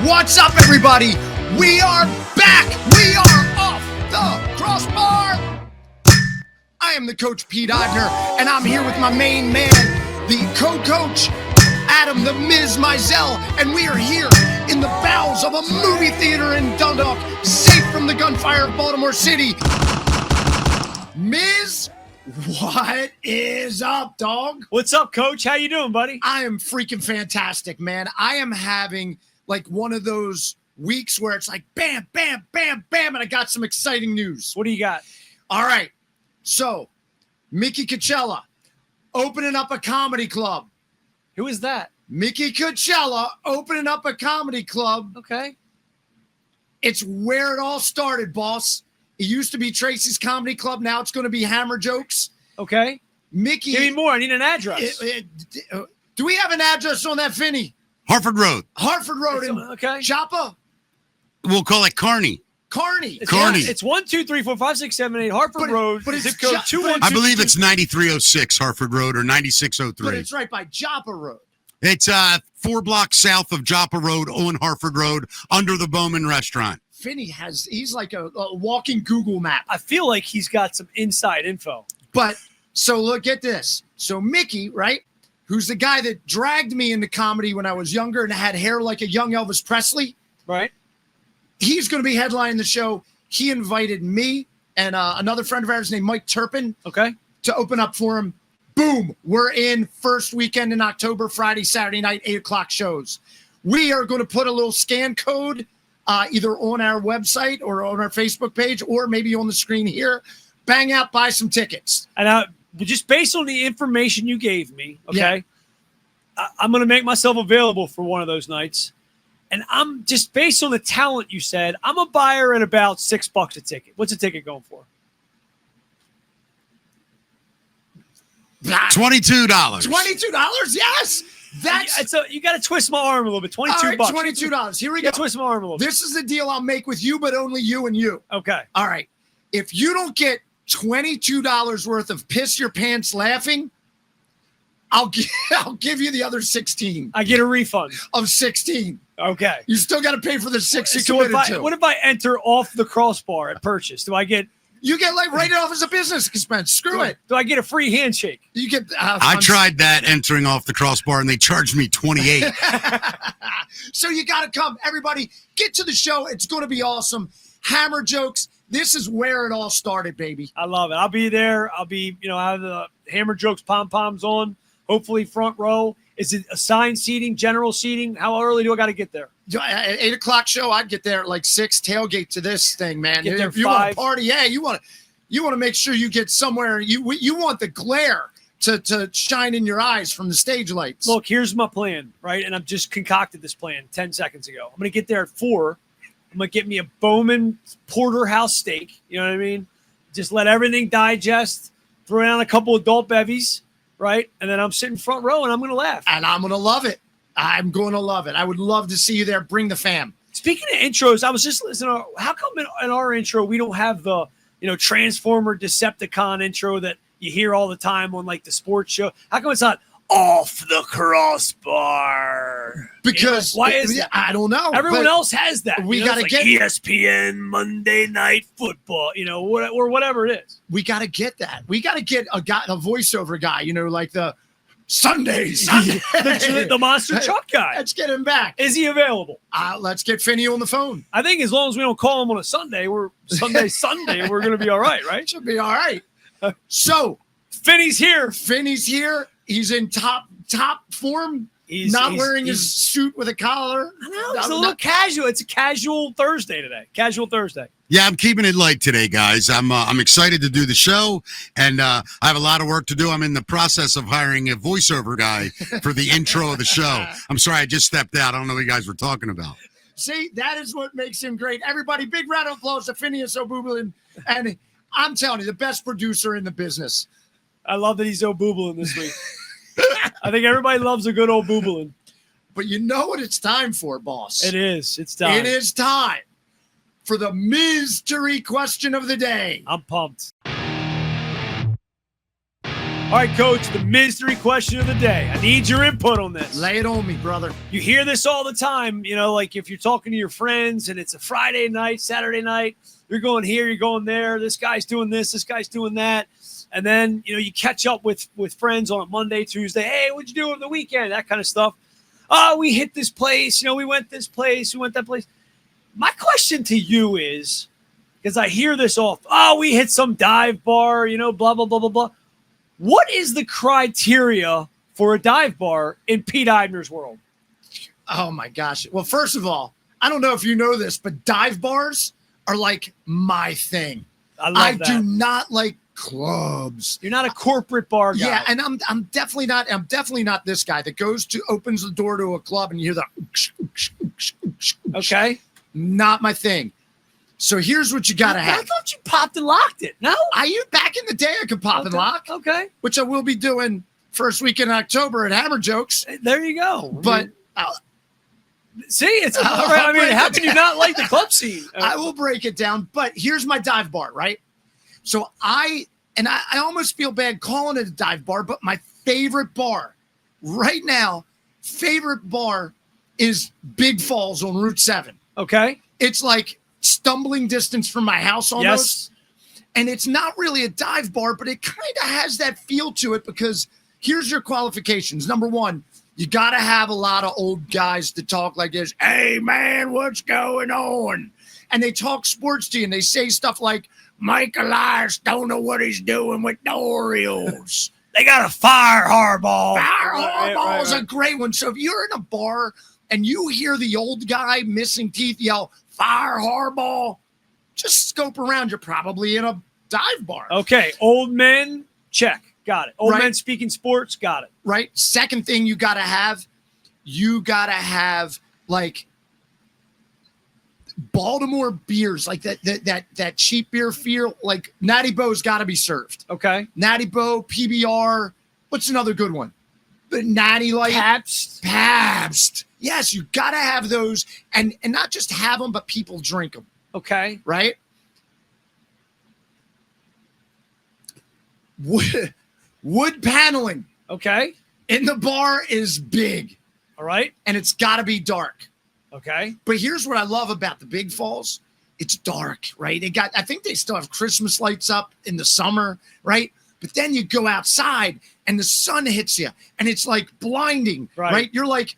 What's up, everybody? We are back. We are off the crossbar. I am the coach, Pete Odner, and I'm here with my main man, the co-coach, Adam the Miz Mizell, and we are here in the bowels of a movie theater in Dundalk, safe from the gunfire of Baltimore City. Miz, what is up, dog? What's up, coach? How you doing, buddy? I am freaking fantastic, man. I am having like one of those weeks where it's like bam, bam, bam, bam, and I got some exciting news. What do you got? All right. So, Mickey Coachella opening up a comedy club. Who is that? Mickey Coachella opening up a comedy club. Okay. It's where it all started, boss. It used to be Tracy's Comedy Club. Now it's going to be Hammer Jokes. Okay. Mickey. Give me more. I need an address. Do we have an address on that, Finney? Harford Road. Harford Road in okay. Choppa? We'll call it Kearney. Kearney. It's 1, 2, 3, 4, 5, 6, 7, 8 Harford Road. But it's zip code 212. I believe it's 9306 Harford Road or 9603. But it's right by Joppa Road. It's 4 blocks south of Joppa Road on Harford Road under the Bowman Restaurant. Finney he's like a walking Google map. I feel like he's got some inside info. But so look at this. So Mickey, right? Who's the guy that dragged me into comedy when I was younger and had hair like a young Elvis Presley. Right. He's going to be headlining the show. He invited me and another friend of ours named Mike Turpin to open up for him. Boom. We're in first weekend in October, Friday, Saturday night, 8 o'clock shows. We are going to put a little scan code either on our website or on our Facebook page or maybe on the screen here. Bang out, buy some tickets. And just based on the information you gave me, okay, I'm going to make myself available for one of those nights. And I'm just based on the talent you said, I'm a buyer at about $6 a ticket. What's a ticket going for? $22. $22? Yes. You got to twist my arm a little bit. $22. All right, $22. Here we go. Twist my arm a little bit. This is the deal I'll make with you, but only you and you. Okay. All right. If you don't get $22 worth of piss your pants laughing, I'll give you the other 16. I get a refund of 16. Okay. You still got to pay for the 6 you committed to. What if I enter off the crossbar at purchase? Do I get? You get like write it off as a business expense. Screw it. Do I get a free handshake? You get. I tried that entering off the crossbar and they charged me $28. So you got to come, everybody. Get to the show. It's going to be awesome. Hammer Jokes. This is where it all started, baby. I love it. I'll be there. I'll be, I have the Hammer Jokes pom-poms on. Hopefully front row. Is it assigned seating, general seating? How early do I got to get there? At 8 o'clock show, I'd get there at like 6. Tailgate to this thing, man. Get there if you 5. want to party, you want to make sure you get somewhere. You want the glare to shine in your eyes from the stage lights. Look, here's my plan, right? And I've just concocted this plan 10 seconds ago. I'm going to get there at 4. I'm going to get me a Bowman porterhouse steak. You know what I mean? Just let everything digest. Throw down a couple adult bevies, right? And then I'm sitting front row and I'm going to laugh. And I'm going to love it. I'm going to love it. I would love to see you there. Bring the fam. Speaking of intros, I was just listening. How come in our intro we don't have the Transformer Decepticon intro that you hear all the time on like the sports show? How come it's not off the crossbar? Because why is that? I don't know. Everyone else has that. We got to get ESPN Monday Night Football, or whatever it is. We got to get that. We got to get a voiceover guy, like the Sundays. the monster truck guy. Let's get him back. Is he available? Let's get Finney on the phone. I think as long as we don't call him on a Sunday, we're going to be all right, right? Should be all right. So Finney's here. He's in top form. He's wearing his suit with a collar. I know, it's a little casual. It's a casual Thursday today. Casual Thursday. Yeah, I'm keeping it light today, guys. I'm excited to do the show, and I have a lot of work to do. I'm in the process of hiring a voiceover guy for the intro of the show. I'm sorry, I just stepped out. I don't know what you guys were talking about. See, that is what makes him great. Everybody, big round of applause to Phineas O'Booblin. And I'm telling you, the best producer in the business. I love that he's O'Booblin this week. I think everybody loves a good old Booblin. But you know what it's time for, boss? It is. It's time. It is time for the mystery question of the day. I'm pumped. All right, Coach, the mystery question of the day. I need your input on this. Lay it on me, brother. You hear this all the time, like if you're talking to your friends and it's a Friday night, Saturday night, you're going here, you're going there, this guy's doing this guy's doing that. And then, you catch up with friends on a Monday, Tuesday. Hey, what'd you do over the weekend? That kind of stuff. Oh, we hit this place. We went this place. We went that place. My question to you is, because I hear this often, oh, we hit some dive bar, blah, blah, blah, blah, blah. What is the criteria for a dive bar in Pete Eibner's world? Oh, my gosh. Well, first of all, I don't know if you know this, but dive bars are like my thing. I do not like clubs. You're not a corporate bar guy. Yeah, and I'm definitely not this guy that opens the door to a club and you hear the okay. Not my thing. So here's what you gotta have. I thought you popped and locked it. No? Back in the day I could pop and lock. Okay. Which I will be doing first week in October at Hammer Jokes. There you go. But see, it's all right. I mean, how can you not like the club scene? I will break it down, but here's my dive bar, right? So I almost feel bad calling it a dive bar, but my favorite bar right now, is Big Falls on Route 7. Okay. It's like stumbling distance from my house almost. Yes. And it's not really a dive bar, but it kind of has that feel to it because here's your qualifications. Number one, you got to have a lot of old guys to talk like this. Hey, man, what's going on? And they talk sports to you, and they say stuff like, Mike Elias don't know what he's doing with the Orioles. They got to fire Harbaugh. Harbaugh is a great one. So if you're in a bar and you hear the old guy missing teeth yell, fire Harbaugh, just scope around. You're probably in a dive bar. Okay, old men, check. Got it. Old men speaking sports, got it. Right. Second thing you got to have like Baltimore beers, like that cheap beer feel. Like Natty Bo's got to be served. Okay. Natty Bo, PBR. What's another good one? The Natty Light. Pabst. Yes, you got to have those, and not just have them, but people drink them. Okay. Right? Wood paneling. Okay. In the bar is big. All right. And it's got to be dark. Okay. But here's what I love about the Big Falls. It's dark, right? I think they still have Christmas lights up in the summer, right? But then you go outside and the sun hits you and it's like blinding, right? You're like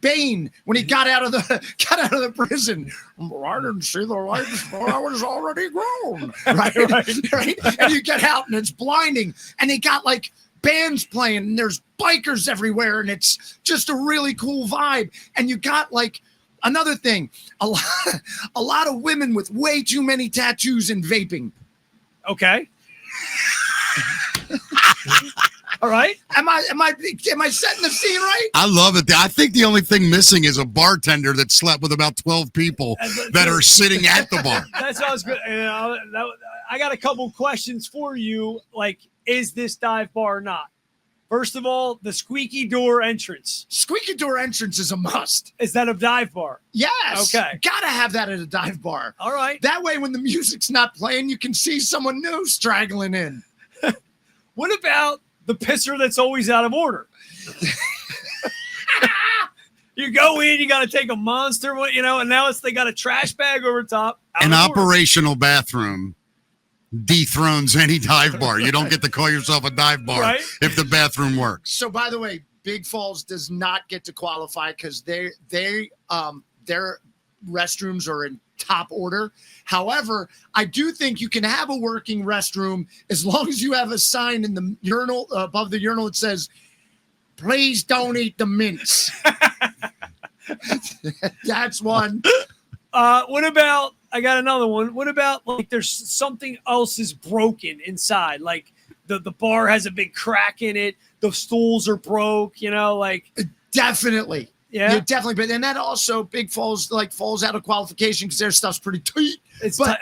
Bane when he got out of the prison. I didn't see the lights before I was already grown. Right. And you get out and it's blinding. And they got like bands playing and there's bikers everywhere and it's just a really cool vibe. And you got like another thing, a lot of women with way too many tattoos and vaping. Okay. All right. Am I setting the scene right? I love it. I think the only thing missing is a bartender that slept with about 12 people that are sitting at the bar. That sounds good. I got a couple questions for you. Like, is this dive bar or not? First of all, the squeaky door entrance. Squeaky door entrance is a must. Is that a dive bar? Yes. Okay. Gotta have that at a dive bar. All right. That way, when the music's not playing, you can see someone new straggling in. What about the pisser that's always out of order? You go in, you got to take a monster, and now they got a trash bag over top. An operational bathroom dethrones any dive bar. You don't get to call yourself a dive bar if the bathroom works. So, by the way, Big Falls does not get to qualify because their restrooms are in top order. However, I do think you can have a working restroom as long as you have a sign in the urinal above the urinal that says, "Please don't eat the mints." That's one. What about, I got another one. What about like there's something else is broken inside? Like the bar has a big crack in it. The stools are broke, Definitely. Yeah, definitely. But then that also Big Falls falls out of qualification because their stuff's pretty tight.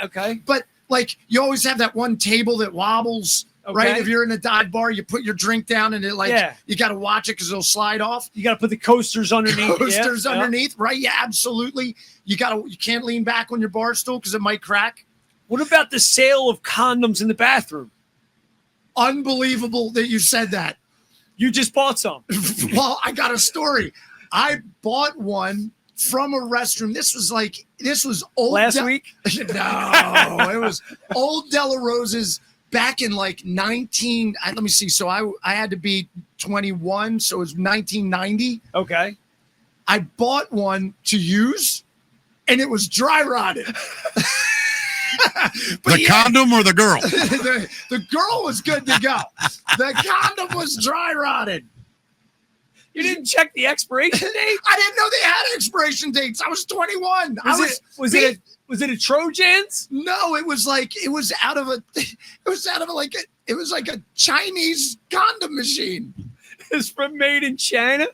Okay. But like you always have that one table that wobbles, right? If you're in a dive bar, you put your drink down and you got to watch it because it'll slide off. You got to put the coasters underneath. Underneath, right? Yeah, absolutely. You can't lean back on your bar stool because it might crack. What about the sale of condoms in the bathroom? unbelievable that you said that. You just bought some. Well, I got a story. I bought one from a restroom. This was old Last week? No, it was old Della Rosa's back in like 19. Let me see. So I had to be 21, so it was 1990. Okay. I bought one to use, and it was dry rotted. The condom or the girl? The girl was good to go. The condom was dry rotted. You didn't check the expiration date? I didn't know they had expiration dates. I was 21. Was it a Trojans? No, it was like a Chinese condom machine. It's made in China.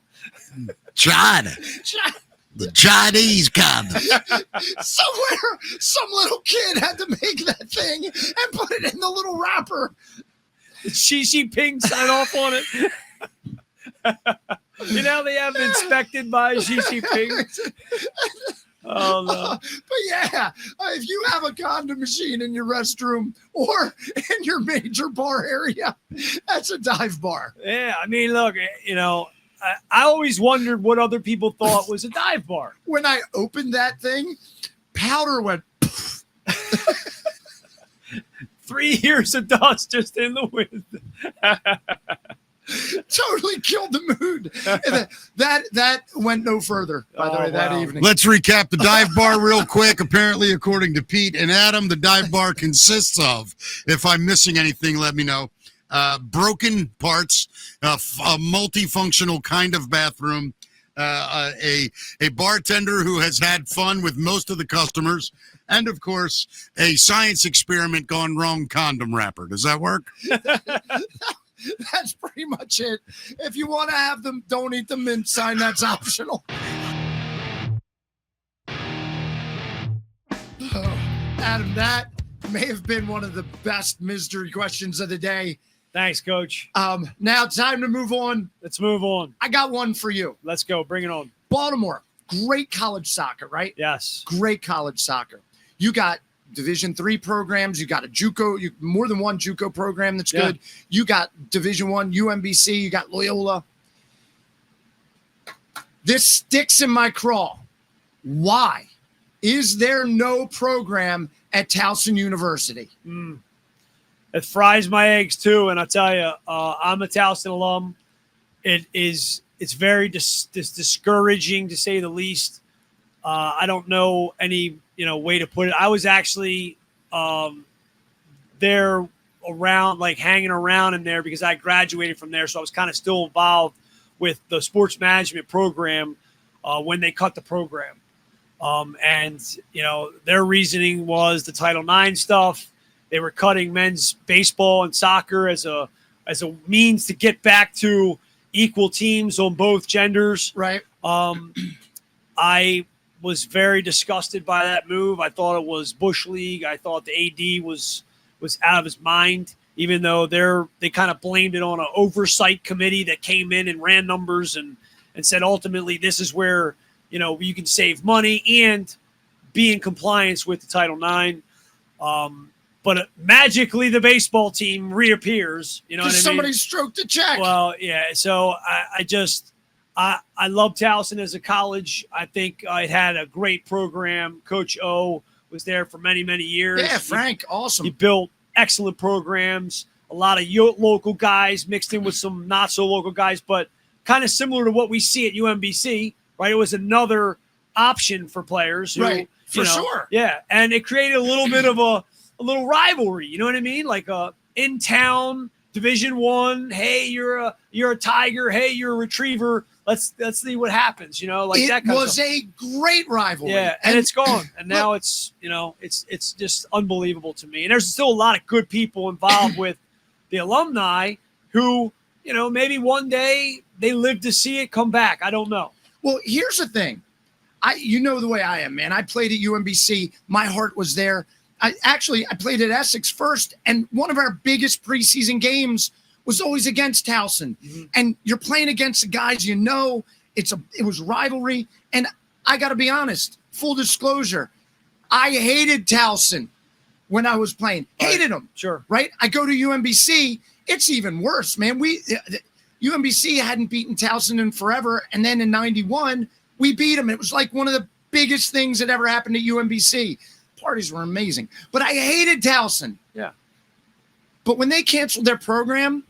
China. The Chinese condom. Somewhere, some little kid had to make that thing and put it in the little wrapper. Did Xi Jinping sign off on it? You know they have it inspected by Xi Jinping. Oh no! But yeah, if you have a condom machine in your restroom or in your major bar area, that's a dive bar. Yeah, I mean, look, you know, I always wondered what other people thought was a dive bar. When I opened that thing, powder went. 3 years of dust just in the wind. Totally killed the mood. That went no further, by the way, that evening. Let's recap the dive bar real quick. Apparently, according to Pete and Adam, the dive bar consists of, if I'm missing anything, let me know, broken parts, a multifunctional kind of bathroom, a bartender who has had fun with most of the customers, and, of course, a science experiment gone wrong condom wrapper. Does that work? That's pretty much it. If you want to have them, don't eat the mint sign. That's optional. Oh, Adam, that may have been one of the best mystery questions of the day. Thanks, Coach. Now time to move on. Let's move on. I got one for you. Let's go. Bring it on. Baltimore, great college soccer, right? Yes. Great college soccer. You got Division III programs. You got a JUCO, more than one JUCO program that's good. You got Division I, UMBC. You got Loyola. This sticks in my craw. Why is there no program at Towson University? It fries my eggs too, and I tell you, I'm a Towson alum. It's very discouraging to say the least. I don't know any way to put it. I was actually there around, like hanging around in there because I graduated from there, so I was kind of still involved with the sports management program when they cut the program. And their reasoning was the Title IX stuff. They were cutting men's baseball and soccer as a means to get back to equal teams on both genders. Right. I was very disgusted by that move. I thought it was Bush League. I thought the AD was out of his mind, even though they kind of blamed it on an oversight committee that came in and ran numbers and said ultimately this is where you can save money and be in compliance with the Title IX. But magically the baseball team reappears. You know what I mean? Somebody stroked a check. Well, yeah. So I love Towson as a college. I think it had a great program. Coach O was there for many, many years. Yeah, Frank, awesome. He built excellent programs, a lot of local guys mixed in with some not so local guys, but kind of similar to what we see at UMBC, right? It was another option for players. Right, for sure. Yeah, and it created a little bit of a little rivalry, you know what I mean? Like in town Division I, hey, you're a Tiger, hey, you're a Retriever. Let's see what happens, like that kind of stuff. It was a great rivalry. Yeah, and it's gone. And now it's just unbelievable to me. And there's still a lot of good people involved with the alumni who, maybe one day they live to see it come back. I don't know. Well, here's the thing. The way I am, man. I played at UMBC. My heart was there. I played at Essex first, and one of our biggest preseason games was always against Towson. Mm-hmm. And you're playing against the guys it was rivalry. And I got to be honest, full disclosure, I hated Towson when I was playing. Hated them. Sure. Right? I go to UMBC, It's even worse, man. UMBC hadn't beaten Towson in forever, and then in '91 we beat them. It was like one of the biggest things that ever happened at UMBC. Parties were amazing, but I hated Towson. Yeah. But when they canceled their program,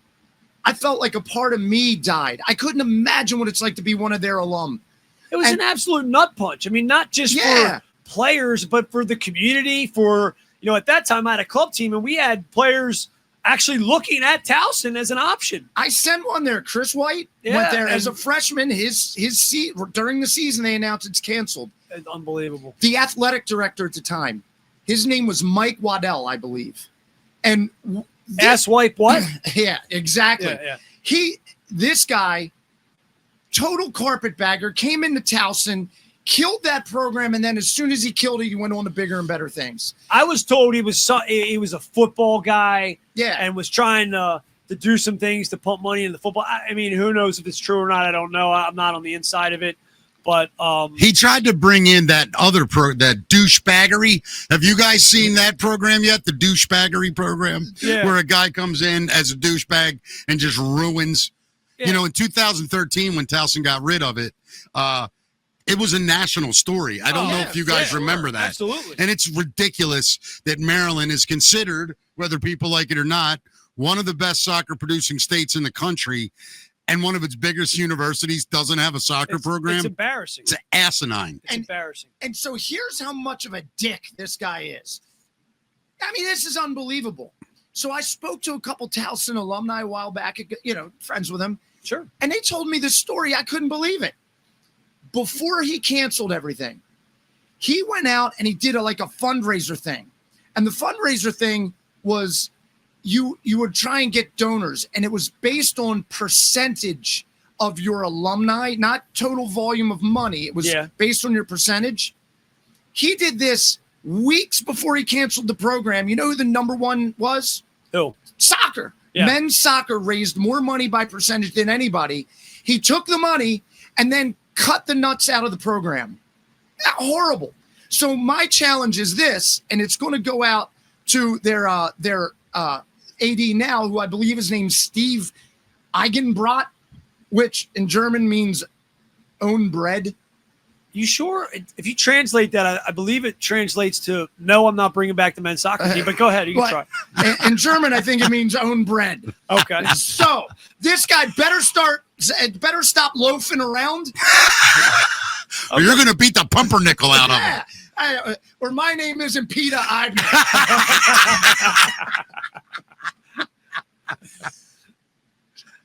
I felt like a part of me died. I couldn't imagine what it's like to be one of their alum. It was an absolute nut punch. I mean, not just for players, but for the community. For, at that time I had a club team and we had players actually looking at Towson as an option. I sent one there. Chris White went there as a freshman. His seat during the season, they announced it's canceled. It's unbelievable. The athletic director at the time, his name was Mike Waddell, I believe. And Asswipe what? Yeah, exactly. Yeah. This guy, total carpetbagger, came into Towson, killed that program, and then as soon as he killed it, he went on to bigger and better things. I was told he was a football guy, and was trying to do some things to pump money into football. I mean, who knows if it's true or not? I don't know. I'm not on the inside of it, but he tried to bring in that other that douchebaggery. Have you guys seen that program yet? The douchebaggery program, where a guy comes in as a douchebag and just ruins. Yeah. In 2013 when Towson got rid of it. It was a national story. I don't know if you guys remember that. Absolutely. And it's ridiculous that Maryland is considered, whether people like it or not, one of the best soccer producing states in the country, and one of its biggest universities doesn't have a soccer program. It's embarrassing. It's asinine. It's embarrassing. And so here's how much of a dick this guy is. I mean, this is unbelievable. So I spoke to a couple Towson alumni a while back, friends with them. Sure. And they told me this story. I couldn't believe it. Before he canceled everything, he went out and he did a fundraiser thing. And the fundraiser thing was you would try and get donors, and it was based on percentage of your alumni, not total volume of money. It was based on your percentage. He did this weeks before he canceled the program. You know who the number one was? Who? Soccer. Yeah. Men's soccer raised more money by percentage than anybody. He took the money and then cut the nuts out of the program. Horrible. So my challenge is this, and it's going to go out to their AD now, who I believe his name's Steve Eigenbrot, which in German means own bread. You sure? If you translate that, I believe it translates to no, I'm not bringing back the men's soccer team, but go ahead. You can try. In German, I think it means own bread. Okay. So this guy better stop loafing around. Or you're going to beat the pumpernickel out of him. Or my name isn't Peter Eibner.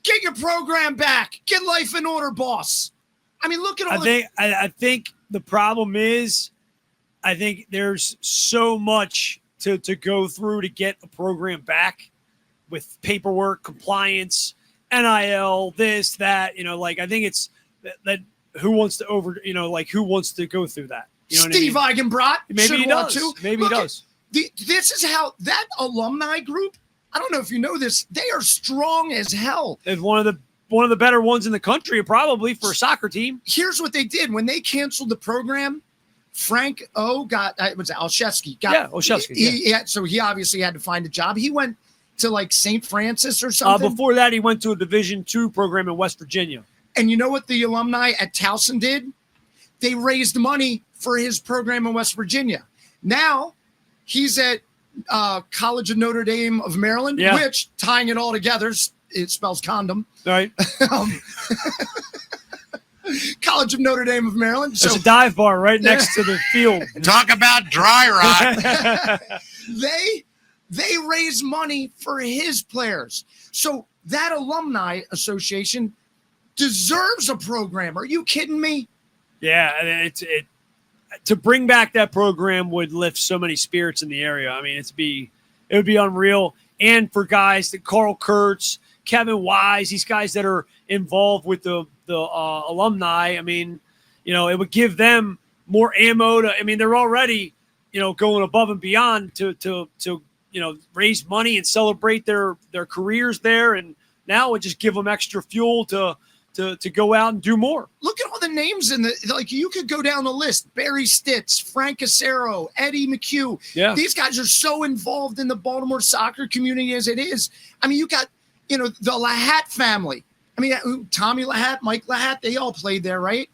Get your program back. Get life in order, boss. I mean, look at all I think the problem is, I think there's so much to go through to get a program back with paperwork, compliance, NIL, this, that, I think it's that who wants to who wants to go through that? Steve Eigenbrot. Maybe he does. Maybe he does. This is how that alumni group, I don't know if you know this, they are strong as hell. It's one of the better ones in the country, probably, for a soccer team. Here's what they did. When they canceled the program, Frank O got, it was Olszewski. Olszewski. So he obviously had to find a job. He went to St. Francis or something. Before that, he went to a Division II program in West Virginia. And you know what the alumni at Towson did? They raised money for his program in West Virginia. Now he's at College of Notre Dame of Maryland, which, tying it all together, it spells condom. Right. College of Notre Dame of Maryland. There's a dive bar right next to the field. Talk about dry rot. They raise money for his players. So that alumni association deserves a program. Are you kidding me? Yeah, it to bring back that program would lift so many spirits in the area. I mean, it would be unreal. And for guys like Carl Kurtz, Kevin Wise, these guys that are involved with the alumni, I mean, it would give them more ammo to. I mean, they're already, going above and beyond to raise money and celebrate their careers there, and now it would just give them extra fuel to go out and do more. Look at all the names in you could go down the list. Barry Stitz, Frank Casero, Eddie McHugh. Yeah. These guys are so involved in the Baltimore soccer community as it is. I mean, you got the Lahat family. I mean, Tommy Lahat, Mike Lahat, they all played there, right?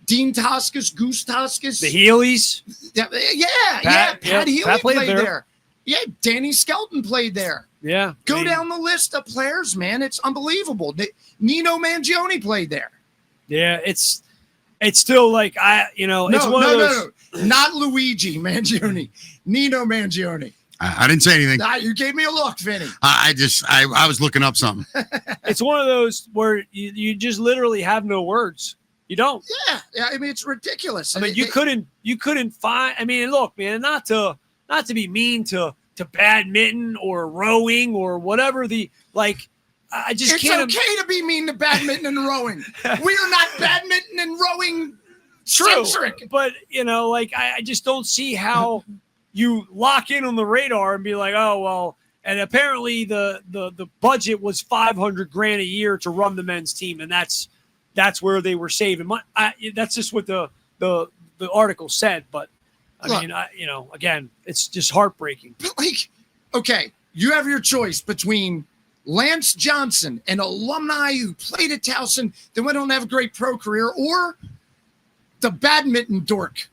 Dean Toscas, Goose Toscas. The Healey's. Pat Healy Pat played there. Yeah, Danny Skelton played there. Yeah. Go down the list of players, man. It's unbelievable. Nino Mangione played there. Yeah, it's still like it's one of those. No, not Luigi Mangione. Nino Mangione. I didn't say anything. You gave me a look, Vinny. I was looking up something. It's one of those where you just literally have no words. You don't. Yeah. I mean, it's ridiculous. I mean, you couldn't find. I mean, look, man, not to be mean to badminton or rowing or whatever I just can't. It's okay to be mean to badminton and rowing. We are not badminton and rowing centric. But I just don't see how you lock in on the radar and be like, oh well. And apparently the budget was $500,000 a year to run the men's team, and that's where they were saving money. That's just what the article said. But I mean, again, it's just heartbreaking. But okay, you have your choice between Lance Johnson, an alumni who played at Towson, then went on to have a great pro career, or the badminton dork.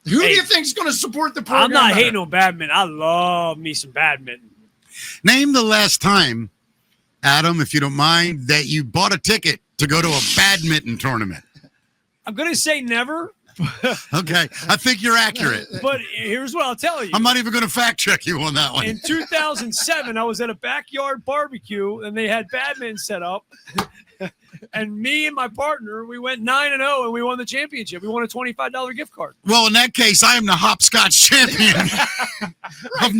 Who do you think is going to support the program? I'm not hating on badminton. I love me some badminton. Name the last time, Adam, if you don't mind, that you bought a ticket to go to a badminton tournament. I'm going to say never. Okay, I think you're accurate. But here's what I'll tell you. I'm not even going to fact check you on that one. In 2007, I was at a backyard barbecue, and they had badminton set up. And me and my partner, we went 9-0, and we won the championship. We won a $25 gift card. Well, in that case, I am the hopscotch champion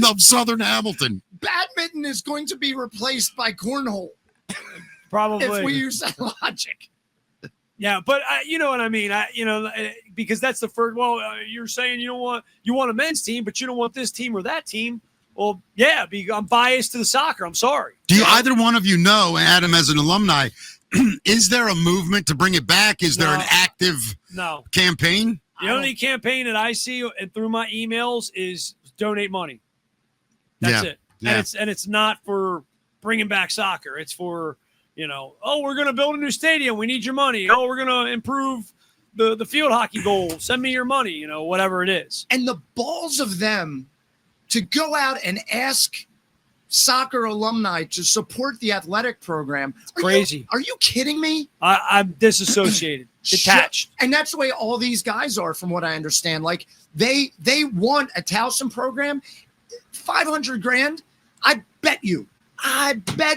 of Southern Hamilton. Badminton is going to be replaced by cornhole. Probably. If we use that logic. Yeah, but you know what I mean. Because that's the first. Well, you're saying you want a men's team, but you don't want this team or that team. Well, yeah, I'm biased to the soccer. I'm sorry. Do you, either one of you know, Adam, as an alumni, is there a movement to bring it back? Is there an active campaign? The only campaign that I see and through my emails is donate money. That's it. Yeah. And it's not for bringing back soccer. It's for we're going to build a new stadium. We need your money. Oh, we're going to improve the field hockey goal. Send me your money, whatever it is. And the balls of them to go out and ask soccer alumni to support the athletic program. Crazy. Are you kidding me? I'm disassociated, detached. And that's the way all these guys are, from what I understand. Like they want a Towson program, $500,000. I bet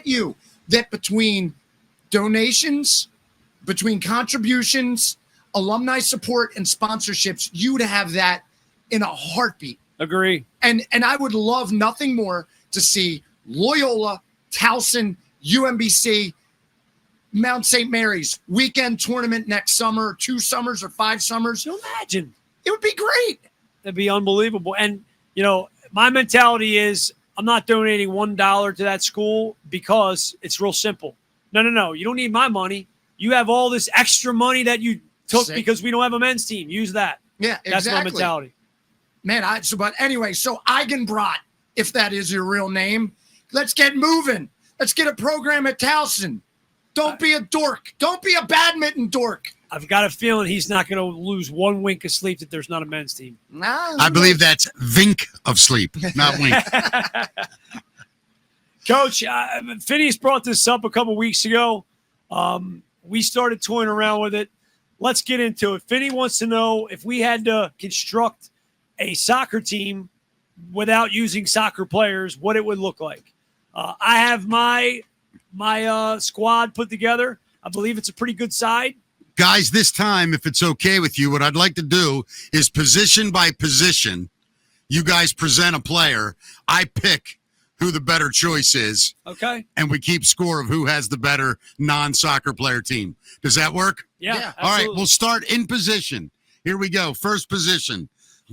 you that between donations, between contributions, alumni support, and sponsorships, you would have that in a heartbeat. Agree. And I would love nothing more to see Loyola, Towson, UMBC, Mount St. Mary's weekend tournament next summer, 2 summers or 5 summers. Can you imagine? It would be great. That'd be unbelievable. And, my mentality is I'm not donating $1 to that school because it's real simple. No. You don't need my money. You have all this extra money that you took because we don't have a men's team. Use that. Yeah, exactly. That's my mentality. Man, but anyway, so Eigenbrot, if that is your real name, let's get moving. Let's get a program at Towson. Don't be a dork. Don't be a badminton dork. I've got a feeling he's not going to lose one wink of sleep that there's not a men's team. I believe that's vink of sleep, not wink. Coach, Phineas brought this up a couple weeks ago. We started toying around with it. Let's get into it. Finney wants to know if we had to construct a soccer team without using soccer players, what it would look like. I have my squad put together. I believe it's a pretty good side. Guys, this time, if it's okay with you, what I'd like to do is position by position, you guys present a player. I pick who the better choice is. Okay. And we keep score of who has the better non-soccer player team. Does that work? Yeah. All right, we'll start in position. Here we go. First position,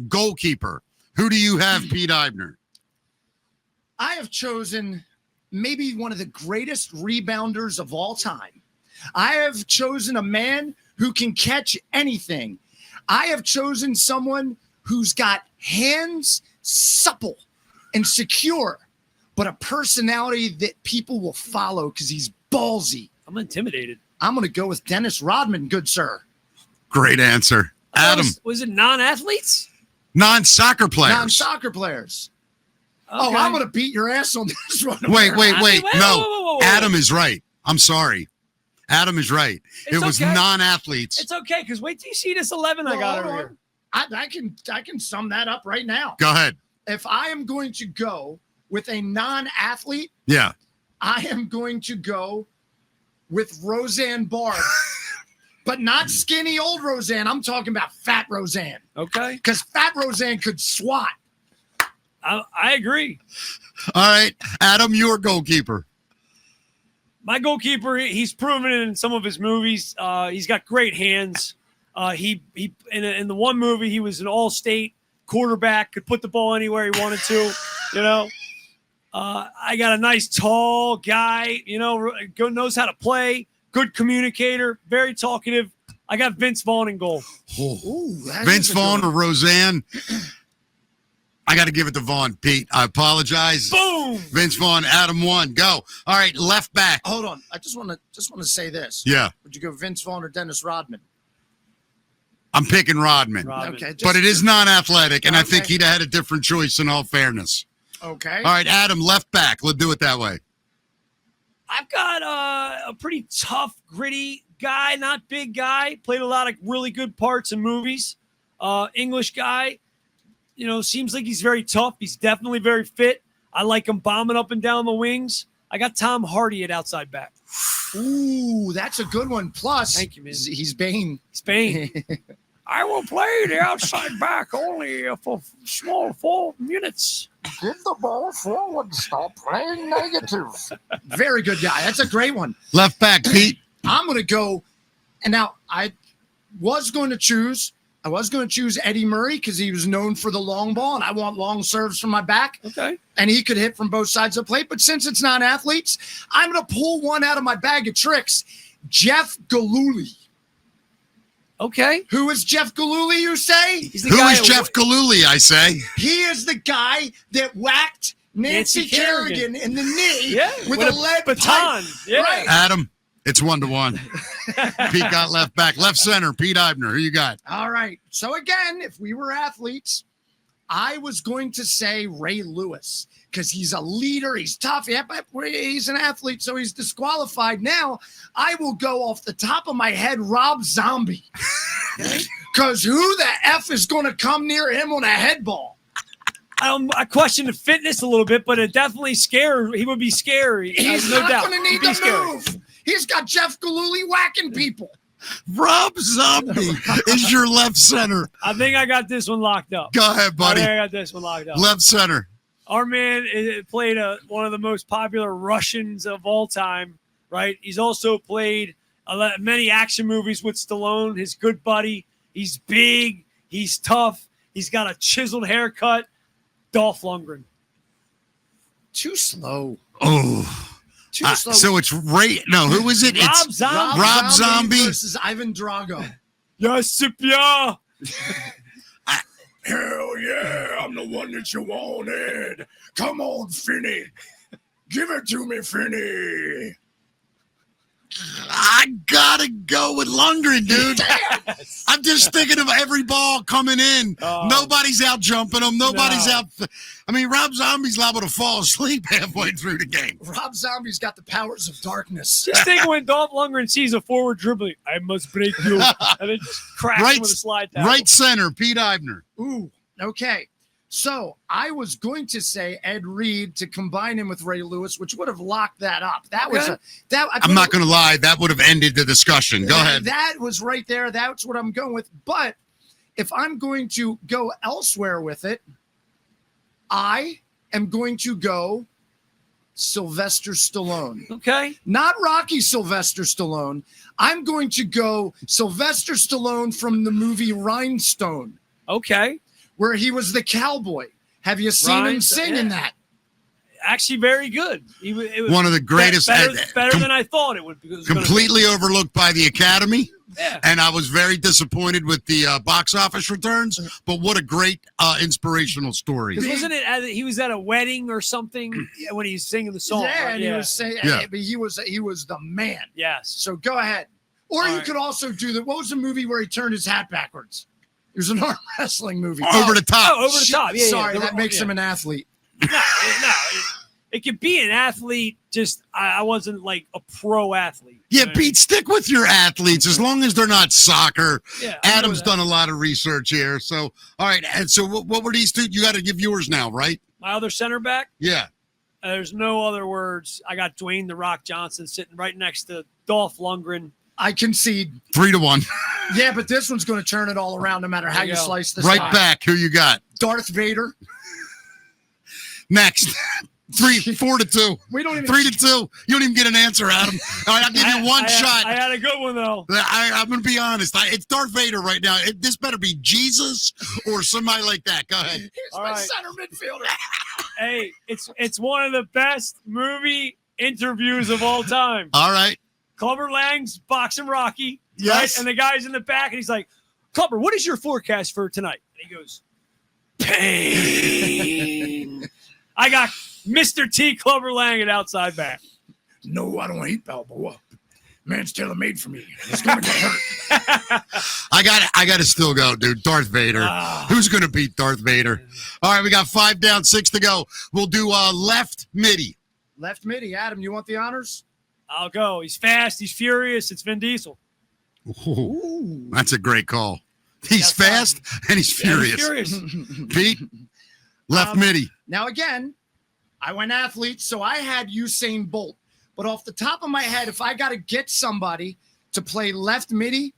goalkeeper. Who do you have, Pete Eibner? I have chosen maybe one of the greatest rebounders of all time. I have chosen a man who can catch anything. I have chosen someone who's got hands supple and secure, but a personality that people will follow because he's ballsy. I'm intimidated. I'm going to go with Dennis Rodman, good sir. Great answer. Adam. Was it non-athletes? Non-soccer players. Non-soccer players. Okay. Oh, I'm going to beat your ass on this one. Wait. No, whoa. Adam is right. I'm sorry. Adam is right. It's it was okay. non-athletes. It's okay, because wait till you see this 11 I got over here. I can sum that up right now. Go ahead. If I am going to go with a non-athlete, Yeah. I am going to go with Roseanne Barr. But not skinny old Roseanne. I'm talking about fat Roseanne. Okay. Because fat Roseanne could swat. I agree. All right. Adam, your goalkeeper. My goalkeeper, he's proven it in some of his movies. He's got great hands. He in the one movie, he was an all-state quarterback, could put the ball anywhere he wanted to, you know. I got a nice tall guy, you know, knows how to play, good communicator, very talkative. I got Vince Vaughn in goal. Ooh, Vince Vaughn or Roseanne? I got to give it to Vaughn, Pete. I apologize. Boom! Vince Vaughn, Adam won. Go. All right, left back. Hold on. I just want to say this. Yeah. Would you go Vince Vaughn or Dennis Rodman? I'm picking Rodman. Okay. But it is non-athletic, and I Okay. think he'd have had a different choice in all fairness. Okay. All right, Adam, left back. Let's do it that way. I've got a pretty tough, gritty guy, not big guy. Played a lot of really good parts in movies. English guy. You know, seems like he's very tough. He's definitely very fit. I like him bombing up and down the wings. I got Tom Hardy at outside back. Ooh, that's a good one. Plus, Thank you, man. He's Bane. Spain. I will play the outside back only for small 4 minutes. Give the ball forward. Stop playing negative. Very good guy. That's a great one. Left back, Pete. I'm going to go. And now I was going to choose Eddie Murray because he was known for the long ball, and I want long serves from my back. Okay. And he could hit from both sides of the plate. But since it's not athletes, I'm going to pull one out of my bag of tricks. Jeff Gillooly. Okay. Who is Jeff Gillooly, you say? He's the Who guy is Jeff Gillooly, I say? He is the guy that whacked Nancy Kerrigan in the knee with a lead baton. pipe. Yeah. Right. Adam, it's 1-1. Pete got left back. Left center, Pete Eibner. Who you got? All right. So again, if we were athletes, I was going to say Ray Lewis because he's a leader. He's tough. Yeah, but he's an athlete, so he's disqualified. Now, I will go off the top of my head, Rob Zombie. Because who the F is going to come near him on a head ball? I question the fitness a little bit, but it definitely scary. He would be scary. He's no not doubt. going to need He'd be to scary. move. He's got Jeff Gillooly whacking people. Rob Zombie is your left center. I think I got this one locked up. Go ahead, buddy. I think I got this one locked up. Left center. Our man played one of the most popular Russians of all time, right? He's also played many action movies with Stallone, his good buddy. He's big. He's tough. He's got a chiseled haircut. Dolph Lundgren. Too slow. Oh. Too slow. So it's Ray. No, who is it? Rob It's Zombie. Rob Zombie versus Ivan Drago. Yosipia. Hell yeah, I'm the one that you wanted. Come on, Finney. Give it to me, Finney. I gotta go with Lundgren, dude. Yes. I'm just thinking of every ball coming in. Nobody's out jumping him. Nobody's out. I mean, Rob Zombie's liable to fall asleep halfway through the game. Rob Zombie's got the powers of darkness. Just think when Dolph Lundgren sees a forward dribbling, I must break you. And then just cracks him with a slide tackle. Right center, Pete Eibner. Ooh, okay. So I was going to say Ed Reed to combine him with Ray Lewis, which would have locked that up. That was I'm not going to lie. That would have ended the discussion. Go ahead. That was right there. That's what I'm going with. But if I'm going to go elsewhere with it, I am going to go Sylvester Stallone. Okay. Not Rocky Sylvester Stallone. I'm going to go Sylvester Stallone from the movie Rhinestone. Okay. Where he was the cowboy. Have you seen him sing in that? Actually, very good. It was one of the greatest. Better than I thought it would be. Completely overlooked by the Academy. Yeah. and I was very disappointed with the box office returns. But what a great inspirational story. Because wasn't it he was at a wedding or something when he was singing the song? Yeah, right? and he was saying, but he was the man. Yes. So go ahead. Or All you right. could also do what was the movie where he turned his hat backwards? It was an arm wrestling movie. Over the top. Oh, over the top. Yeah, Sorry, yeah. that makes him an athlete. No. It could be an athlete. Just I wasn't like a pro athlete. Yeah, You know what I mean? Pete, stick with your athletes as long as they're not soccer. Yeah, I know Adam's that. done a lot of research here. So, all right. And so, what were these two? You got to give yours now, right? My other center back. Yeah. There's no other words. I got Dwayne The Rock Johnson sitting right next to Dolph Lundgren. I concede. 3-1. Yeah, but this one's going to turn it all around no matter how you go. slice this. Right pie. back. Who you got? Darth Vader. Next. 4-2. We don't even 3-2. You don't even get an answer, Adam. All right, I'll give you one shot. I had a good one though. I'm going to be honest. It's Darth Vader right now. This better be Jesus or somebody like that. Go ahead. Here's All my right. center midfielder. Hey, it's one of the best movie interviews of all time. All right. Clubber Lang's boxing Rocky. Yes. Right? And the guy's in the back, and he's like, Clubber, what is your forecast for tonight? And he goes, pain. I got Mr. T. Clubber Lang at outside back. No, I don't eat Balboa. Man's tailor made for me. It's going to get hurt. I got to still go, dude. Darth Vader. Who's going to beat Darth Vader? All right, we got 5 down, 6 to go. We'll do left midi. Left midi. Adam, you want the honors? I'll go. He's fast. He's furious. It's Vin Diesel. Ooh, that's a great call. He's That's fast and he's furious. He's furious. Pete, left midi. Now, again, I went athlete, so I had Usain Bolt. But off the top of my head, if I got to get somebody to play left midi,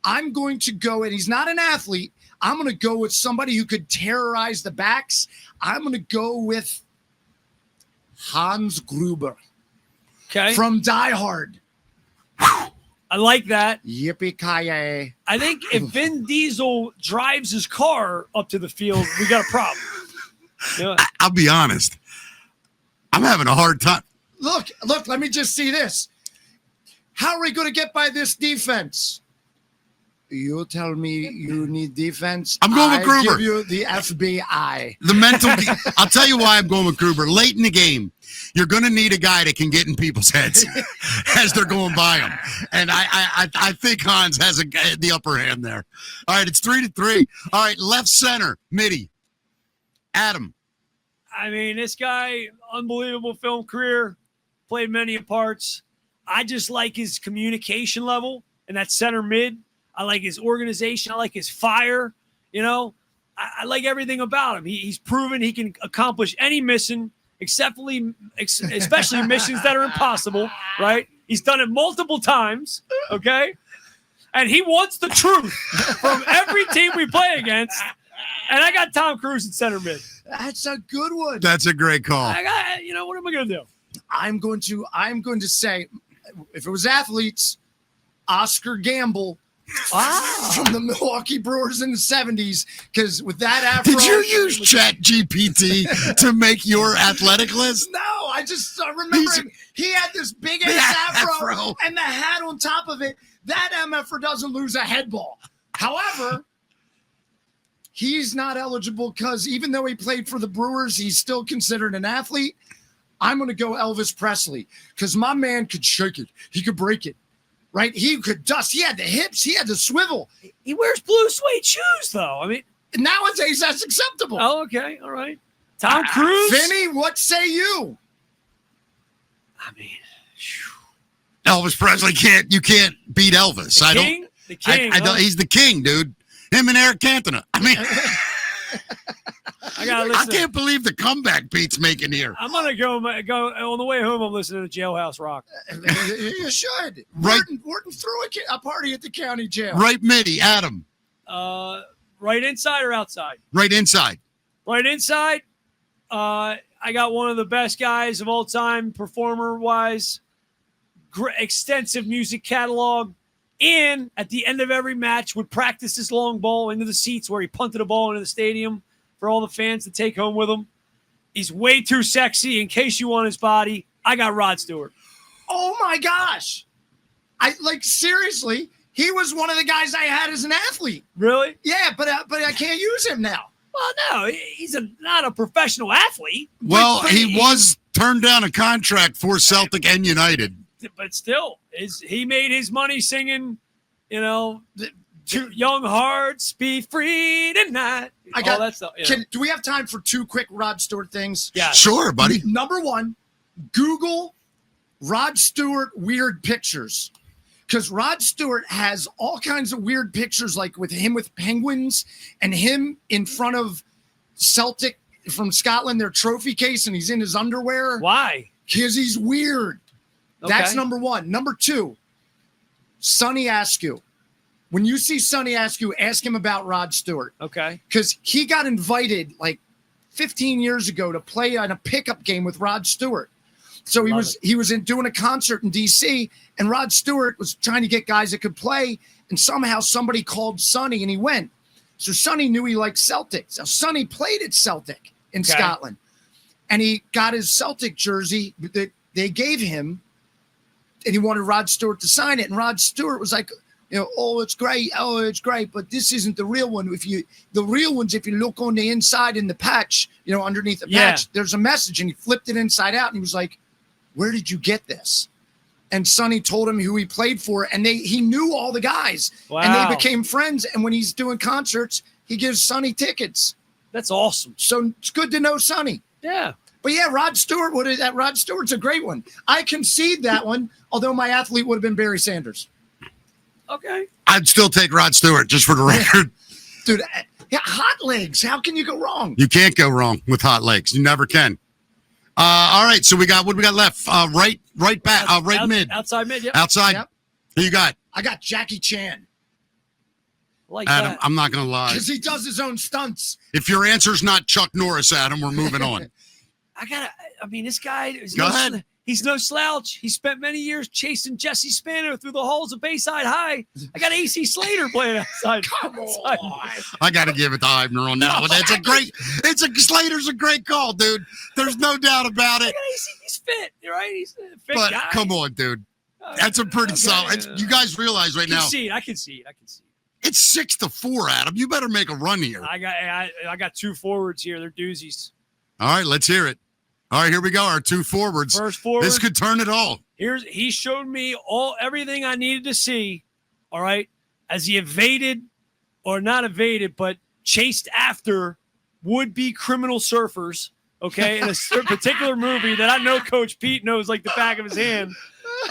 I'm going to go, and he's not an athlete, I'm going to go with somebody who could terrorize the backs. I'm going to go with Hans Gruber Okay. from Die Hard. I like that. Yippee-ki-yay. I think if Vin Diesel drives his car up to the field, we got a problem. Yeah. I'll be honest. I'm having a hard time. Look, let me just see this. How are we going to get by this defense? You tell me you need defense. I'm going with Gruber. I give you the FBI. The mental. I'll tell you why I'm going with Gruber. Late in the game, you're going to need a guy that can get in people's heads as they're going by them. And I think Hans has the upper hand there. All right, it's 3-3. All right, left center, midi. Adam. I mean, this guy, unbelievable film career, played many parts. I just like his communication level and that center mid. I like his organization. I like his fire. You know, I like everything about him. He's proven he can accomplish any mission, especially missions that are impossible, right? He's done it multiple times, okay? And he wants the truth from every team we play against. And I got Tom Cruise in center mid. That's a good one. That's a great call. I got, what am I going to do? I'm going to say, if it was athletes, Oscar Gamble from the Milwaukee Brewers in the 70s, because with that afro. Did you use Chat GPT to make your athletic list? No, I just remember he had this big ass afro and the hat on top of it. That MFer doesn't lose a head ball. However, he's not eligible because even though he played for the Brewers, he's still considered an athlete. I'm going to go Elvis Presley because my man could shake it. He could break it, right? He could dust. He had the hips. He had the swivel. He wears blue suede shoes, though. I mean, nowadays that's acceptable. Oh, okay. All right. Tom Cruise. Vinny, what say you? I mean, Elvis Presley you can't beat Elvis. The king. I don't, he's the king, dude. Him and Eric Cantona. I mean, I can't believe the comeback Pete's making here. I'm gonna go on the way home. I'm listening to Jailhouse Rock. You should. Right. Working through a party at the county jail. Right midi, Adam. Right inside or outside? Right inside. Right inside. I got one of the best guys of all time, performer-wise. Extensive music catalog. And at the end of every match, would practice this long ball into the seats where he punted a ball into the stadium for all the fans to take home with him. He's way too sexy. In case you want his body, I got Rod Stewart. Oh my gosh! Seriously, He was one of the guys I had as an athlete. Really? Yeah, but I can't use him now. Well, no, he's not a professional athlete. Well, but he was turned down a contract for Celtic and United. But still, he made his money singing, young hearts be free tonight. I got all that stuff. Do we have time for 2 quick Rod Stewart things? Yeah. Sure, buddy. Number 1, Google Rod Stewart weird pictures. Because Rod Stewart has all kinds of weird pictures, like with him with penguins and him in front of Celtic from Scotland, their trophy case, and he's in his underwear. Why? Because he's weird. Okay. That's number 1. Number 2, Sonny Askew. When you see Sonny Askew, ask him about Rod Stewart. Okay. Because he got invited like 15 years ago to play on a pickup game with Rod Stewart. So he was doing a concert in D.C., and Rod Stewart was trying to get guys that could play, and somehow somebody called Sonny, and he went. So Sonny knew he liked Celtic. So Sonny played at Celtic in Scotland, and he got his Celtic jersey that they gave him, and he wanted Rod Stewart to sign it. And Rod Stewart was like, oh, it's great, but this isn't the real one. The real ones, if you look on the inside in the patch, underneath the patch, there's a message, and he flipped it inside out, and he was like, where did you get this? And Sonny told him who he played for, and he knew all the guys. Wow. And they became friends. And when he's doing concerts, he gives Sonny tickets. That's awesome. So it's good to know Sonny. Yeah. But yeah, Rod Stewart's a great one. I concede that one, although my athlete would have been Barry Sanders. Okay. I'd still take Rod Stewart, just for the record. Dude, yeah, hot legs. How can you go wrong? You can't go wrong with hot legs. You never can. All right, so what do we got left? Right back, right mid. Outside mid, yep. Outside. Yep. Who you got? I got Jackie Chan. Like Adam, that. I'm not going to lie. Because he does his own stunts. If your answer's not Chuck Norris, Adam, we're moving on. This guy is Go ahead. He's no slouch. He spent many years chasing Jesse Spano through the halls of Bayside High. I got AC Slater playing outside. Come on. I got to give it to Eibner on that one. Slater's a great call, dude. There's no doubt about it. He's fit, right? He's a fit But guy. come on, dude. That's a pretty solid. You guys realize right now. I can see it. It's 6-4, Adam. You better make a run here. I got 2 forwards here. They're doozies. All right, let's hear it. All right, here we go. Our 2 forwards. First forward. This could turn it all. He showed me everything I needed to see. All right, as he but chased after would-be criminal surfers. Okay, in a particular movie that I know Coach Pete knows like the back of his hand.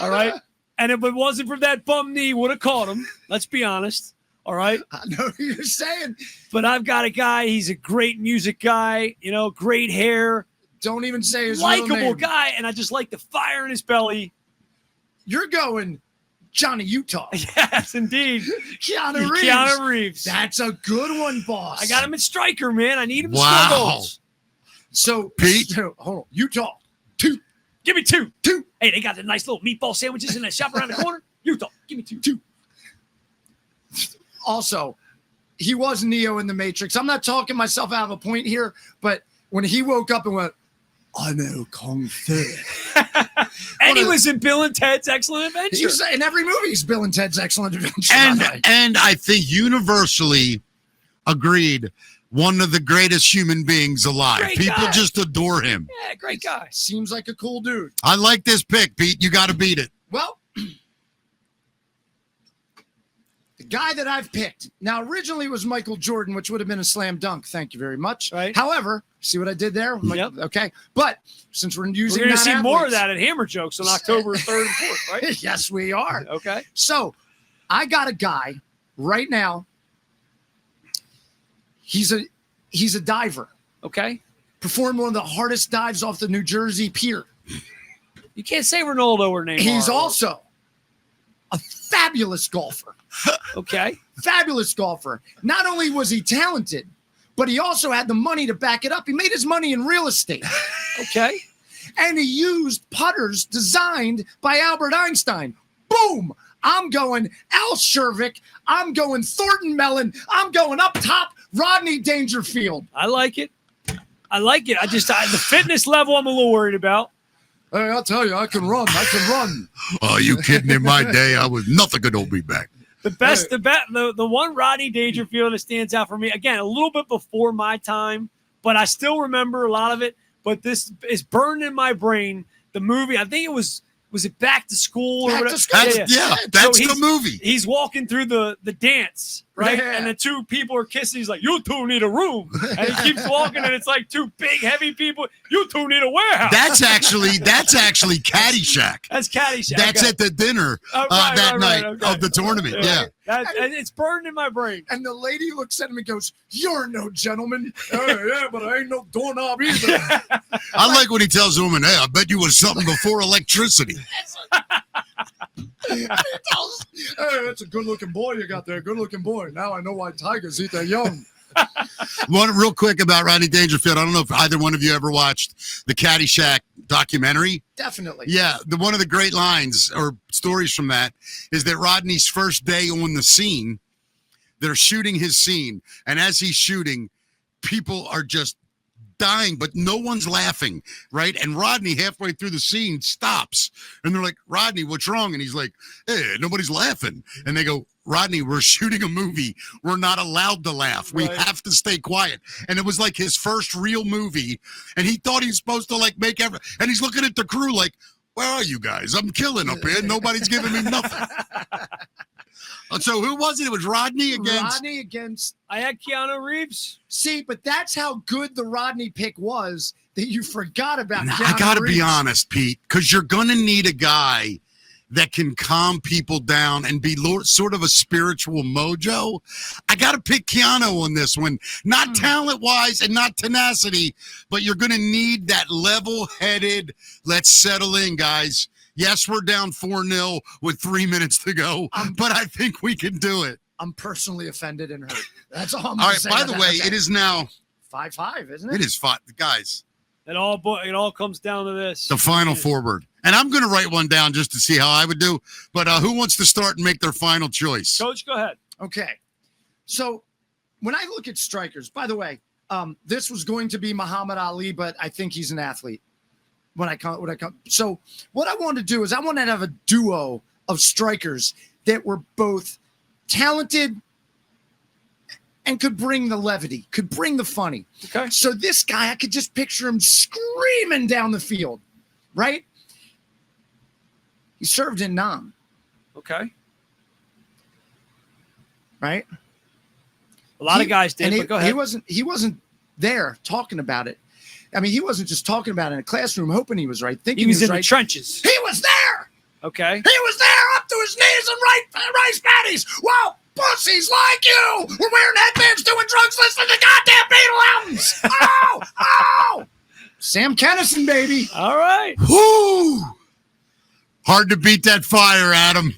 All right, and if it wasn't for that bum knee, would have caught him. Let's be honest. All right. I know what you're saying. But I've got a guy. He's a great music guy. Great hair. Don't even say his real Likeable name. guy, and I just like the fire in his belly. You're going Johnny Utah. Yes, indeed. Keanu Reeves. That's a good one, boss. I got him at striker, man. I need him to Wow. score goals. So, Pete. hold on. Utah. 2. Give me 2. 2. Hey, they got the nice little meatball sandwiches in that shop around the corner. Utah, give me 2. 2. Also, he was Neo in the Matrix. I'm not talking myself out of a point here, but when he woke up and went, I know Kung Fu. And he was in Bill and Ted's Excellent Adventure. He was in every movie. He's Bill and Ted's Excellent Adventure. And I think universally agreed, one of the greatest human beings alive. Great People guy. just adore him. Yeah, great guy. Seems like a cool dude. I like this pick, Pete. You got to beat it. Well, the guy that I've picked now originally was Michael Jordan, which would have been a slam dunk. Thank you very much. Right. However, see what I did there? Yep. Okay. But since we're using We're going to see non-athletes- more of that at Hammer Jokes on October 3rd and 4th, right? Yes, we are. Okay. So I got a guy right now. He's a diver. Okay. Performed one of the hardest dives off the New Jersey pier. You can't say Ronaldo or Neymar. He's also a fabulous golfer. Okay. Fabulous golfer. Not only was he talented, but he also had the money to back it up. He made his money in real estate. Okay. And he used putters designed by Albert Einstein. Boom! I'm going Al Shervick. I'm going Thornton Mellon. I'm going up top, Rodney Dangerfield. I like it. The fitness level I'm a little worried about. Hey, I'll tell you, I can run. Oh, you kidding? In my day, I was nothing could hold me back. The one Rodney Dangerfield that stands out for me, again, a little bit before my time, but I still remember a lot of it. But this is burned in my brain. The movie, I think it was it Back to School? Back or to School. That's the movie. He's walking through the dance, right? Yeah. And the two people are kissing. He's like, you two need a room. And he keeps walking, and it's like two big, heavy people. You two need a warehouse. That's actually Caddyshack. That's Caddyshack. That's okay. at the dinner that night of the tournament. Yeah. And it's burned in my brain. And the lady looks at him and goes, "You're no gentleman." Yeah, but I ain't no doorknob either. I like when he tells the woman, "Hey, I bet you was something before electricity." He tells, "Hey, that's a good-looking boy you got there. Good-looking boy. Now I know why tigers eat their young." One real quick about Rodney Dangerfield. I don't know if either one of you ever watched the Caddyshack documentary. Definitely. Yeah, one of the great lines or stories from that is that Rodney's first day on the scene, they're shooting his scene, and as he's shooting, people are just dying, but no one's laughing, right? And Rodney, halfway through the scene, stops, and they're like, "Rodney, what's wrong?" And he's like, "Hey, nobody's laughing." And they go, "Rodney, we're shooting a movie. We're not allowed to laugh. We have to stay quiet." And it was like his first real movie, and he thought he was supposed to like make and he's looking at the crew like, "Where are you guys? I'm killing up here. Nobody's giving me nothing." So who was it? It was Rodney against. I had Keanu Reeves. See, but that's how good the Rodney pick was that you forgot about. I got to be honest, Pete, because you're going to need a guy that can calm people down and be sort of a spiritual mojo. I got to pick Keanu on this one. Not talent-wise and not tenacity, but you're going to need that level-headed, let's settle in, guys. Yes, we're down 4-0 with 3 minutes to go, but I think we can do it. I'm personally offended and hurt. That's all I'm All right, saying. by the way, it is now 5-5, isn't it? It is 5. Guys, It all comes down to this. the final forward. And I'm going to write one down just to see how I would do. But who wants to start and make their final choice? Coach, go ahead. Okay. So when I look at strikers, by the way, this was going to be Muhammad Ali, but I think he's an athlete. So what I want to do is I want to have a duo of strikers that were both talented and could bring the levity, could bring the funny. Okay. So this guy, I could just picture him screaming down the field, right? He served in Nam. Okay. Right? A lot of guys did, but go ahead. He wasn't there talking about it. I mean, he wasn't just talking about it in a classroom, hoping he was right, thinking he was in right. the trenches. He was there. Okay. He was there up to his knees in rice patties. Wow, pussies like you were wearing headbands doing drugs listening to goddamn Beatle albums. Oh. Sam Kinison, baby. All right. Whoo! Hard to beat that fire, Adam.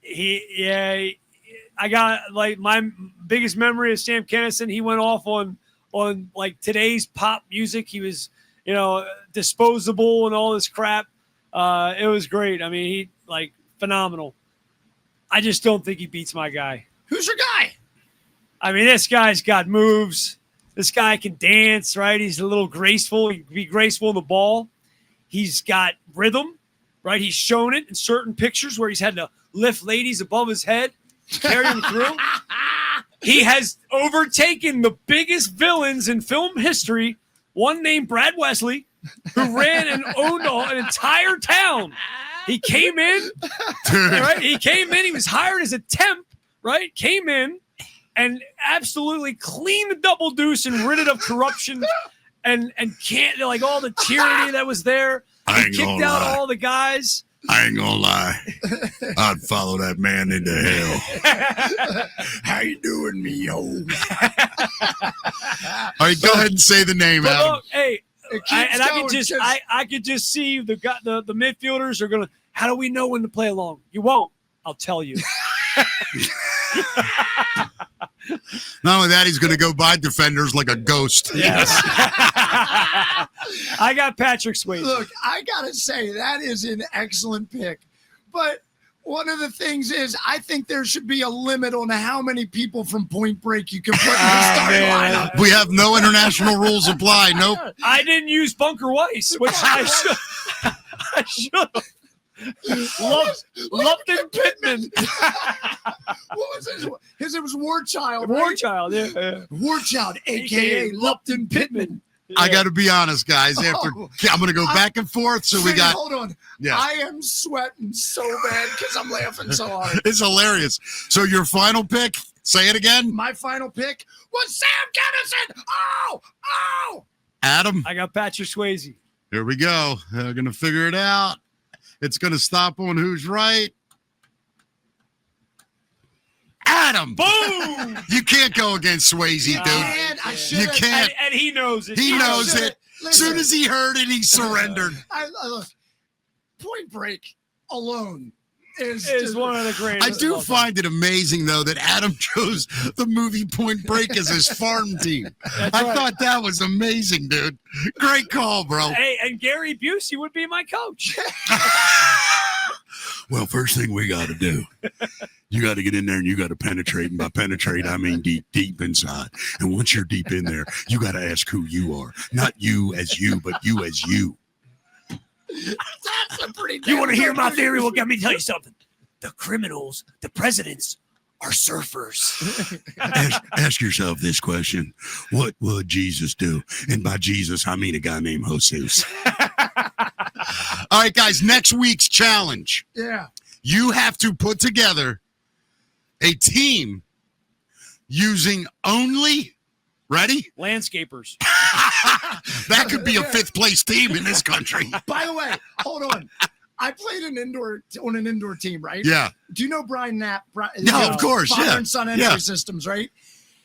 I got like my biggest memory of Sam Kinison. He went off on like today's pop music. He was, disposable and all this crap. It was great. I mean, he like phenomenal. I just don't think he beats my guy. Who's your guy? I mean, this guy's got moves. This guy can dance, right? He's a little graceful. He can be graceful in the ball. He's got rhythm, right? He's shown it in certain pictures where he's had to lift ladies above his head, carry them through. He has overtaken the biggest villains in film history, one named Brad Wesley, who ran and owned an entire town. He came in, right? He was hired as a temp, right? Came in and absolutely cleaned the double deuce and rid it of corruption and can't like all the tyranny that was there. He kicked out all the guys. I ain't gonna lie. I'd follow that man into hell. How you doing, me, yo? All right, go ahead and say the name, Adam. Look, hey, I could just see the midfielders are gonna. How do we know when to play along? You won't. I'll tell you. Not only that, he's going to go by defenders like a ghost. Yes. I got Patrick Swayze. Look, I got to say, that is an excellent pick. But one of the things is I think there should be a limit on how many people from Point Break you can put in the starting lineup. We have no international rules apply. Nope. I didn't use Bunker Weiss, which I should. Lupton Pittman. What was his? It was War Child. War Right? Child, yeah. War Child, aka Lupton Pittman. I got to be honest, guys. After I'm going to go back and forth. So we got. Hold on. Yeah. I am sweating so bad because I'm laughing so hard. It's hilarious. So your final pick? Say it again. My final pick was Sam Kinison. Oh. Adam. I got Patrick Swayze. Here we go. They're going to figure it out. It's going to stop on who's right. Adam. Boom. You can't go against Swayze, dude. Man, I should. You can't. And he knows it. He knows it. As Listen. soon as he heard it, he surrendered. Point Break alone is Is one of the greatest. I do find it amazing, though, that Adam chose the movie Point Break as his farm team. I thought that was amazing, dude. Great call, bro. Hey, and Gary Busey would be my coach. Well, first thing we got to do, you got to get in there and you got to penetrate. And by penetrate, I mean deep inside. And once you're deep in there, you got to ask who you are. Not you as you, but you as you. That's a pretty. You want to hear my theory? Well, let me tell you something. The criminals, the presidents, are surfers. Ask yourself this question. What would Jesus do? And by Jesus, I mean a guy named Jesus. All right, guys, next week's challenge. Yeah. You have to put together a team using only, ready? Landscapers. That could be a fifth place team in this country. By the way, hold on. I played on an indoor team, right? Yeah. Do you know Brian Knapp? No, of course, Father yeah. and Son Energy Systems, right?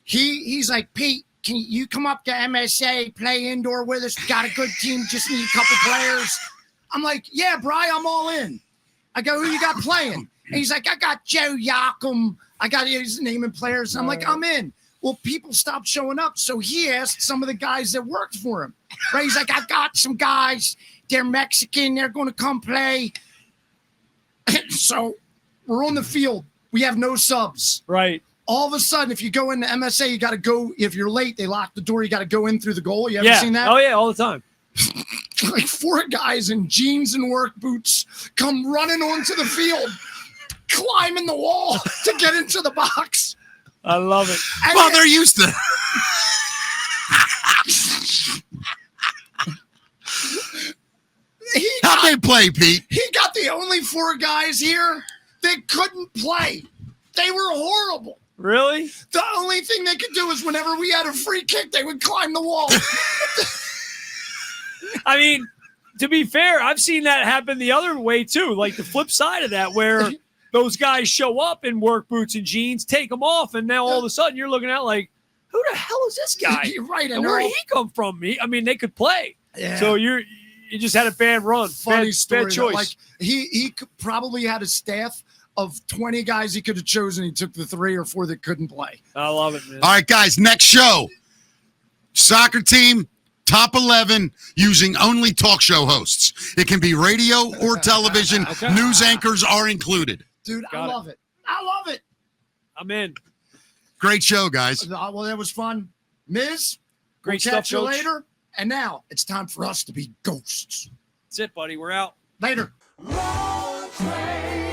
He's like, Pete, can you come up to MSA, play indoor with us? Got a good team, just need a couple players. I'm like, yeah, Brian, I'm all in. I go, who you got playing? And he's like, I got Joe Yakum. I got his naming players. I'm like, I'm in. Well, people stopped showing up. So he asked some of the guys that worked for him. Right? He's like, I got some guys. They're Mexican. They're going to come play. So we're on the field. We have no subs. Right. All of a sudden, if you go into MSA, you got to go. If you're late, they lock the door. You got to go in through the goal. You ever seen that? Oh, yeah, all the time. Like 4 guys in jeans and work boots come running onto the field, climbing the wall to get into the box. I love it. And Well, they're used to. How'd they play, Pete? He got the only 4 guys here that couldn't play. They were horrible. Really? The only thing they could do is whenever we had a free kick, they would climb the wall. I mean, to be fair, I've seen that happen the other way too. Like the flip side of that, where those guys show up in work boots and jeans, take them off, and now all of a sudden you're looking at like, who the hell is this guy? You're right. And where did he come from? I mean, they could play. Yeah. So you just had a bad run. Funny story. Bad choice. Like he probably had a staff of 20 guys he could have chosen. He took the 3 or 4 that couldn't play. I love it, man. All right, guys, next show. Soccer team, top 11, using only talk show hosts. It can be radio or television. Okay. News anchors are included. Dude, I Got it. love it. I love it. I'm in. Great show, guys. Well, that was fun. Miz, Great we'll catch stuff, you Coach. later. And now it's time for us to be ghosts. That's it, buddy. We're out. Later. Long train.